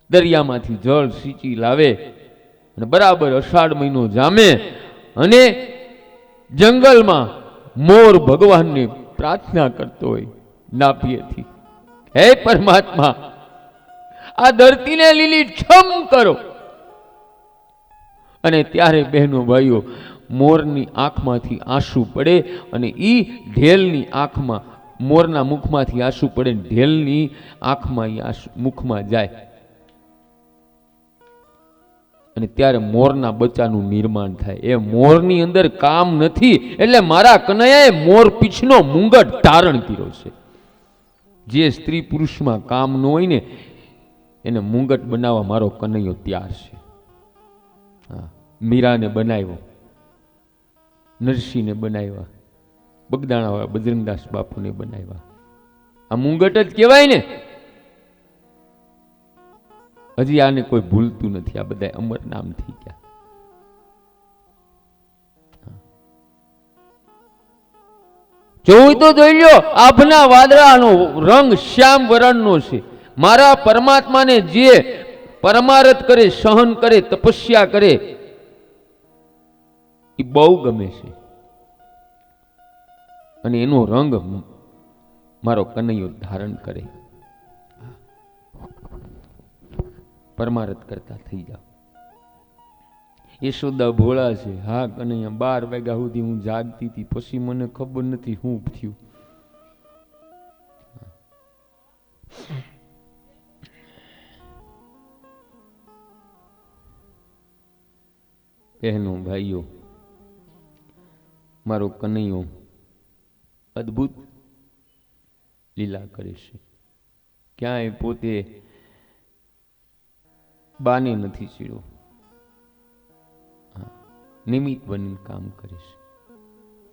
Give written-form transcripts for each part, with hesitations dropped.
દરિયામાંથી જળ સિંચી લાવે અને બરાબર અષાઢ મહિનો જામે અને જંગલમાં મોર ભગવાનને પ્રાર્થના કરતો હોય નાભીએથી, હે પરમાત્મા આ ધરતીને લીલી છમ કરો. અને ત્યારે બહેનો ભાઈઓ મોરની આંખમાંથી આંસુ પડે અને ઈ ઢેલની આંખમાં, મોરના મુખમાંથી આંસુ પડે, ઢેલની આંખમાં ઈ આંસુ મુખમાં જાય અને ત્યારે મોરના બચ્ચાનું નિર્માણ થાય. એ મોરની અંદર કામ નથી એટલે મારા કનૈયાએ મોર પીછનો મુંગટ ધારણ કર્યો છે. જે સ્ત્રી પુરુષમાં કામ ન હોય ને એને મુંગટ બનાવવા મારો કનૈયો તૈયાર છે. મીરાને બનાવ્યો, નરસિંહને બનાવ્યા, બગદાણાવાળા બજરંગદાસ બાપુને બનાવ્યા. આ મુંગટ જ કહેવાય ને. હજી આને કોઈ ભૂલતું નથી. આ બધા અમર નામ થઈ ગયા. જોઈ તો જોઈ લ્યો, આભના વાદળાનો રંગ શ્યામ વર્ણનો છે. મારા પરમાત્માને જે પરમારથ કરે, સહન કરે, તપસ્યા કરે એ બહુ ગમે છે અને એનો રંગ મારો કનૈયો ધારણ કરે. પરમારથ કરતા થઈ જાઓ. યશોદા ભોળા છે. હા કનૈયા 12 વાગ્યા સુધી હું જાગતી હતી, પછી મને ખબર નથી શું થયું. બહેનો ભાઈઓ, મારો કનૈયો અદ્ભુત લીલા કરે છે. ક્યાંય પોતે બાને નથી ચીડ્યો, નિમિત્ત બનીને કામ કરે છે.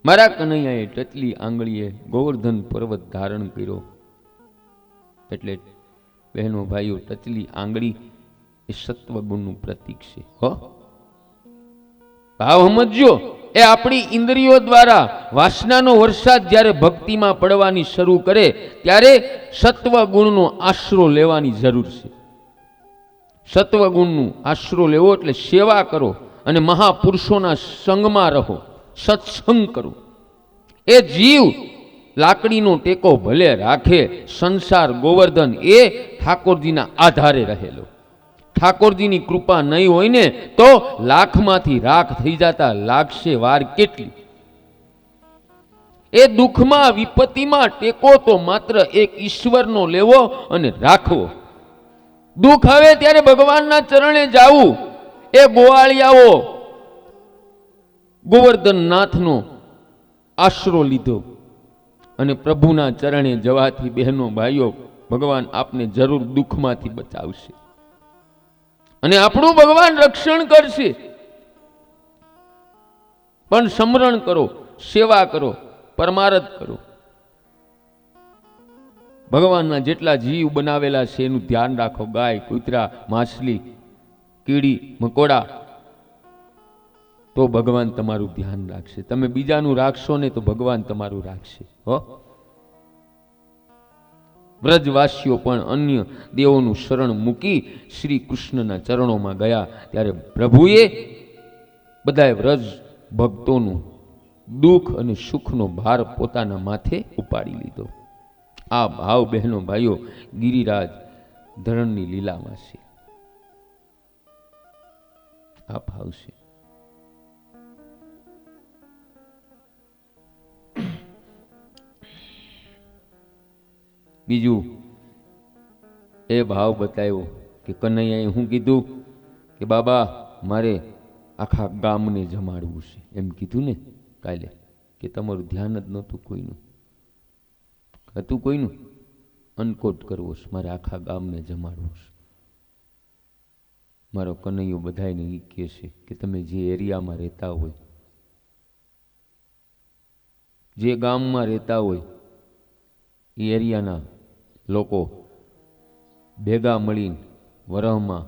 મારા કનૈયાએ ટચલી આંગળીએ ગોવર્ધન પર્વત ધારણ કર્યો. એટલે બહેનો ભાઈઓ, ટચલી આંગળી એ સત્વગુણનું પ્રતીક છે. હો, ભાવ સમજો. એ આપણી ઇન્દ્રિયો દ્વારા વાસનાનો વરસાદ જ્યારે ભક્તિમાં પડવાની શરૂ કરે ત્યારે સત્વગુણનો આશરો લેવાની જરૂર છે. સત્વગુણનો આશરો લેવો એટલે સેવા કરો અને મહાપુરુષોના સંગમાં રહો, સત્સંગ કરો. એ જીવ લાકડીનો ટેકો ભલે રાખે, સંસાર ગોવર્ધન એ ઠાકોરજીના આધારે રહેલો. ઠાકોરજીની કૃપા નહીં હોય ને તો લાખમાંથી રાખ થઈ જતા લાગશે વાર કેટલી. એ દુઃખમાં વિપત્તિમાં ટેકો તો માત્ર એક ઈશ્વરનો લેવો અને રાખવો. દુઃખ આવે ત્યારે ભગવાનના ચરણે જાવું. એ ગોવાળિયાઓ ગોવર્ધનનાથનો આશરો લીધો અને પ્રભુના ચરણે જવાથી બહેનો ભાઈઓ, ભગવાન આપને જરૂર દુઃખમાંથી બચાવશે અને આપણું ભગવાન રક્ષણ કરશે. પણ સમરણ કરો, સેવા કરો, પરમારથ કરો. ભગવાનના જેટલા જીવ બનાવેલા છે એનું ધ્યાન રાખો. ગાય, કૂતરા, માછલી, કીડી, મકોડા, તો ભગવાન તમારું ધ્યાન રાખશે. તમે બીજાનું રાખશો ને તો ભગવાન તમારું રાખશે. હો, વ્રજવાસીઓ પણ અન્ય દેવોનું શરણ મૂકી શ્રી કૃષ્ણના ચરણોમાં ગયા ત્યારે પ્રભુએ બધાએ વ્રજ ભક્તોનું દુઃખ અને સુખનો ભાર પોતાના માથે ઉપાડી લીધો. આ ભાવ બહેનો ભાઈઓ ગિરિરાજ ધરણની લીલામાં છે. આ ભાવ છે. બીજું એ ભાવ બતાવ્યો કે કનૈયાએ શું કીધું કે બાબા મારે આખા ગામને જમાડવું છે. એમ કીધું ને કાલે કે તમારું ધ્યાન જ નહોતું કોઈનું, હતું કોઈનું, અનકોટ કરવો છે. મારે આખા ગામને જમાડવું છે. મારો કનૈયો બધાને એ કહે છે કે તમે જે એરિયામાં રહેતા હોય, જે ગામમાં રહેતા હોય એ એરિયાના લોકો ભેગા મળીને વરહમાં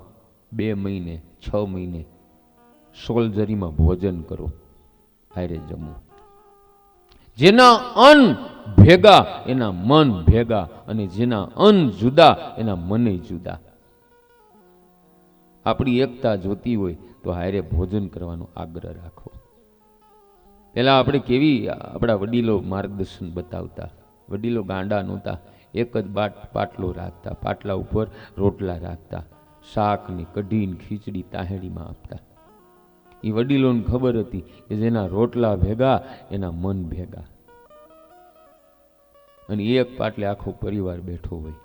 2 મહિને 6 મહિને સોલ્જરીમાં ભોજન કરો, હારે જમો. જેના અન્ન ભેગા એના મન ભેગા, અને જેના અન્ન જુદા એના મન જુદા. આપણી એકતા જોતી હોય તો હારે ભોજન કરવાનો આગ્રહ રાખો. પહેલાં આપણે કેવી આપણા વડીલો માર્ગદર્શન બતાવતા. વડીલો ગાંડા નહોતા, એક જ પાટલો રાખતા, પાટલા ઉપર રોટલા રાખતા, શાક ને કઢી ને ખીચડી તાહેડીમાં આપતા. એ વડીલોને ખબર હતી કે જેના રોટલા ભેગા એના મન ભેગા. અને એક પાટલે આખો પરિવાર બેઠો હોય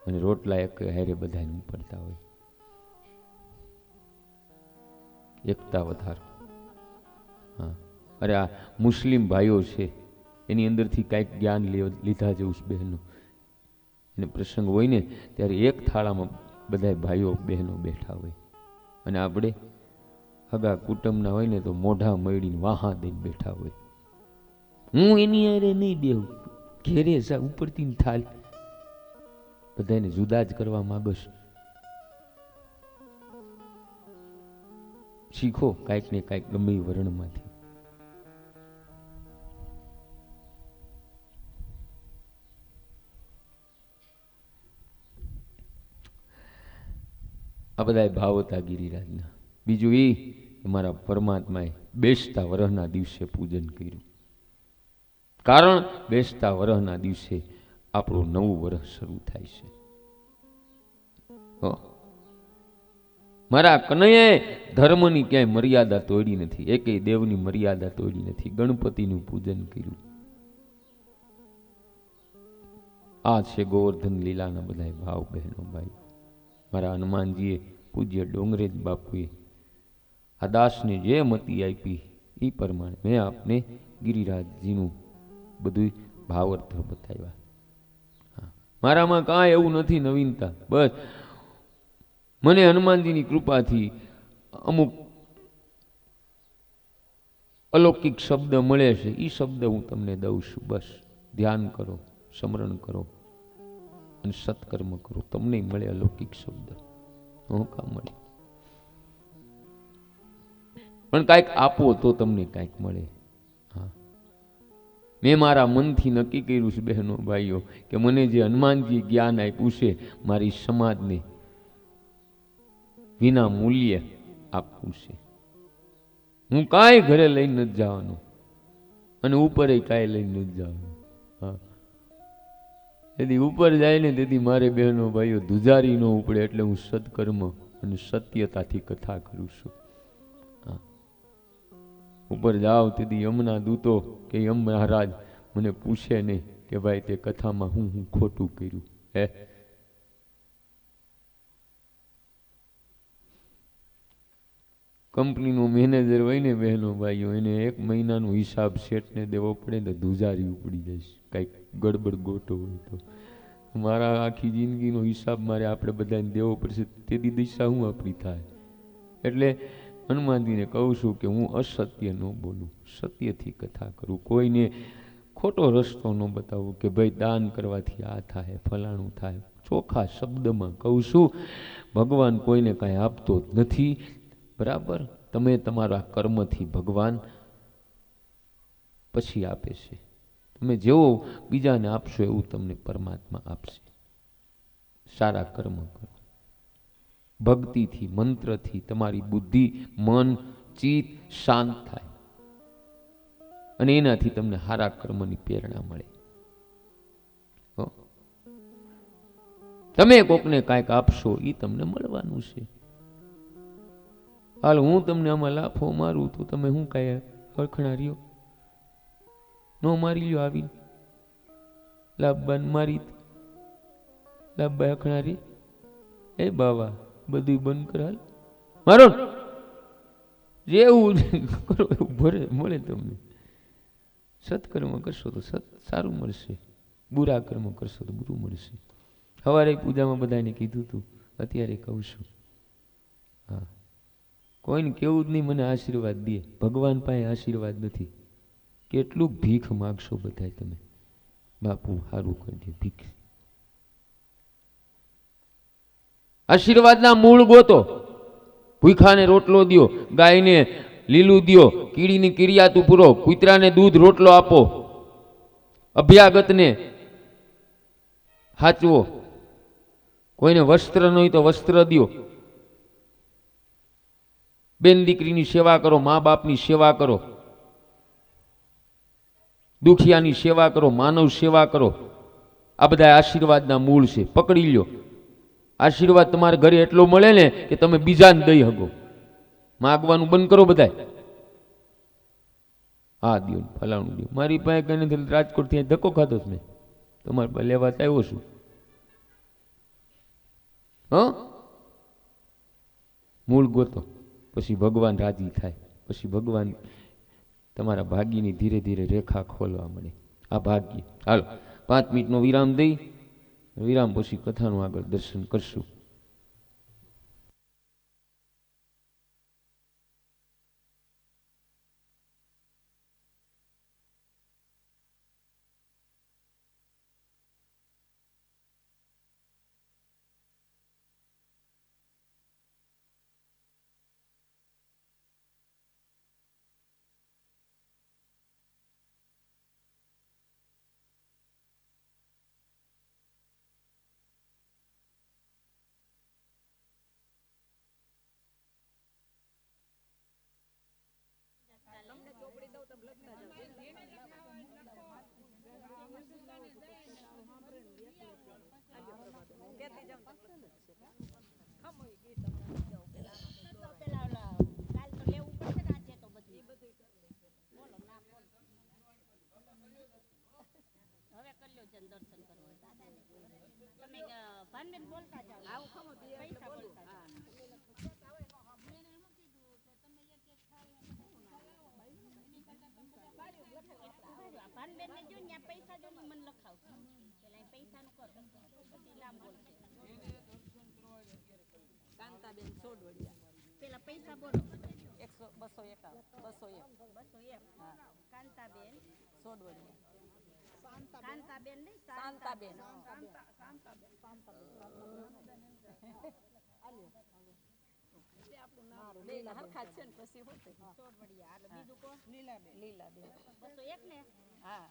અને રોટલા એક હારે બધાને ઉપડતા હોય. એકતા વધારો. હા, અરે આ મુસ્લિમ ભાઈઓ છે એની અંદરથી કાંઈક જ્ઞાન લીધા જેવું બહેનો. એને પ્રસંગ હોય ને ત્યારે એક થાળામાં બધા ભાઈઓ બહેનો બેઠા હોય અને આપણે હગા કુટુંબના હોય ને તો મોઢા મળીને વાહા દઈને બેઠા હોય. હું એની હારે નહીં બેહું, ઘેરે જા ઉપરથી થાળ. બધાને જુદા જ કરવા માંગશ. શીખો કાંઈક ને કાંઈક ગમે એ વર્ણમાંથી. આ બધા ભાવ હતા ગિરિરાજના. બીજું એ મારા પરમાત્માએ બેસતા વરહના દિવસે પૂજન કર્યું. કારણ બેસતા વરહના દિવસે આપણું નવું વરસ શરૂ થાય છે. મારા કનૈયાએ ધર્મની ક્યાંય મર્યાદા તોડી નથી, એકેય દેવની મર્યાદા તોડી નથી. ગણપતિનું પૂજન કર્યું. આ છે ગોવર્ધન લીલાના બધા ભાવ બહેનો ભાઈ. મારા હનુમાનજીએ પૂજ્ય ડોંગરેજ બાપુએ આ દાસને જે મતી આપી એ પ્રમાણે મેં આપને ગિરિરાજજીનું બધું ભાવાર્થ બતાવ્યા. મારામાં કાંઈ એવું નથી નવીનતા. બસ મને હનુમાનજીની કૃપાથી અમુક અલૌકિક શબ્દ મળે છે, એ શબ્દ હું તમને દઉં છું. બસ ધ્યાન કરો, સ્મરણ કરો અને સત્કર્મ કરો. તમને મળે અલૌકિક શબ્દ. હું કામ મળે પણ કાંઈક આપો તો તમને કાંઈક મળે. હા, મેં મારા મનથી નક્કી કર્યું છે બહેનો ભાઈઓ કે મને જે હનુમાનજી જ્ઞાન આપ્યું છે મારી સમાજને વિના મૂલ્ય આપવું છે. હું કાંઈ ઘરે લઈને નથી જવાનું અને ઉપર કાંઈ લઈને નથી જવાનું. હા, તેથી ઉપર જાય ને તેથી મારે બહેનો ભાઈઓ ધુજારી ન ઉપડે એટલે હું સત્કર્મ અને સત્યતાથી કથા કરું છું. હા, ઉપર જાઓ તેથી યમના દૂતો કે યમ મહારાજ મને પૂછે નહીં કે ભાઈ તે કથામાં હું ખોટું કર્યું. હે, કંપનીનો મેનેજર હોય ને બહેનો ભાઈઓ, એને 1 મહિનાનો હિસાબ શેઠને દેવો પડે ને ધુજારી ઉપડી જાય. કાંઈક ગડબડ ગોટો હોય તો મારા આખી જિંદગીનો હિસાબ મારે આપણે બધાને દેવો પડશે. તેથી દિશા હું આપણી થાય. એટલે હનુમાનજીને કહું છું કે હું અસત્ય ન બોલું, સત્યથી કથા કરું. કોઈને ખોટો રસ્તો ન બતાવું કે ભાઈ દાન કરવાથી આ થાય ફલાણું થાય. ચોખ્ખા શબ્દમાં કહું છું ભગવાન કોઈને કાંઈ આપતો જ નથી. બરાબર, તમે તમારા કર્મથી ભગવાન પછી આપે છે. તમે જેવો બીજાને આપશો એવું તમને પરમાત્મા આપશે. સારા કર્મ કરો, ભક્તિથી મંત્રથી તમારી બુદ્ધિ મન ચિત્ત શાંત થાય અને એનાથી તમને સારા કર્મની પ્રેરણા મળે. તમે કોકને કાંઈક આપશો એ તમને મળવાનું છે. હાલ હું તમને આમાં લાફો મારું તો તમે શું કાંઈ હરખણા રહ્યો? નો મારી લ્યો આવીને લાભબાન મારી લાભબા હખણા રી. એ બાવા બધું બંધ કરાલ મારો જેવું કરો એવું ભરે મળે તમને. સત્કર્મ કરશો તો સારું મળશે, બુરા કર્મ કરશો તો બુરું મળશે. સવારે પૂજામાં બધાને કીધું હતું, અત્યારે કહું છું. હા, કોઈને કેવું જ નહીં મને આશીર્વાદ દે. ભગવાન પાસે આશીર્વાદ નથી. કેટલું ભીખ માગશો બધા તમે, બાપુ સારું કરી દે ભીખ. આશીર્વાદના મૂળ ગોતો. ભૂખાને રોટલો દ્યો, ગાયને લીલું દ્યો, કીડીની કિરિયાતું પૂરો, કૂતરાને દૂધ રોટલો આપો, અભ્યાગતને હાચવો, કોઈને વસ્ત્ર ન હોય તો વસ્ત્ર દ્યો. બેન દીકરીની સેવા કરો, મા બાપની સેવા કરો, દુખિયાની સેવા કરો, માનવ સેવા કરો. આ બધા આશીર્વાદના મૂળ છે. પકડી લ્યો. આશીર્વાદ તમારા ઘરે એટલો મળે ને કે તમે બીજાને દઈ શકો. માગવાનું બંધ કરો બધાય. આ દો ફલાણું દો. મારી પાસે કઈ નથી, રાજકોટ થી ધક્કો ખાધો મેં. તમારે પાસે લેવા આવ્યો છું. મૂળ ગોતો, પછી ભગવાન રાજી થાય, પછી ભગવાન તમારા ભાગ્યની ધીરે ધીરે રેખા ખોલવા મળે. આ ભાગ્ય. હાલો 5 મિનિટનો વિરામ દઈ, વિરામ પછી કથાનું આગળ દર્શન કરશું. કાંતાબેન સોડવડિયા. પેલા પૈસા બોલો. 100 201 201. હા. કાંતાબેન સોડવડિયા. કાંતાબેન નહીં, શાંતાબેન. બે હરખા છે ને પછી સોડવડિયા. બીજું કો લીલાબેન. 201 ને. હા.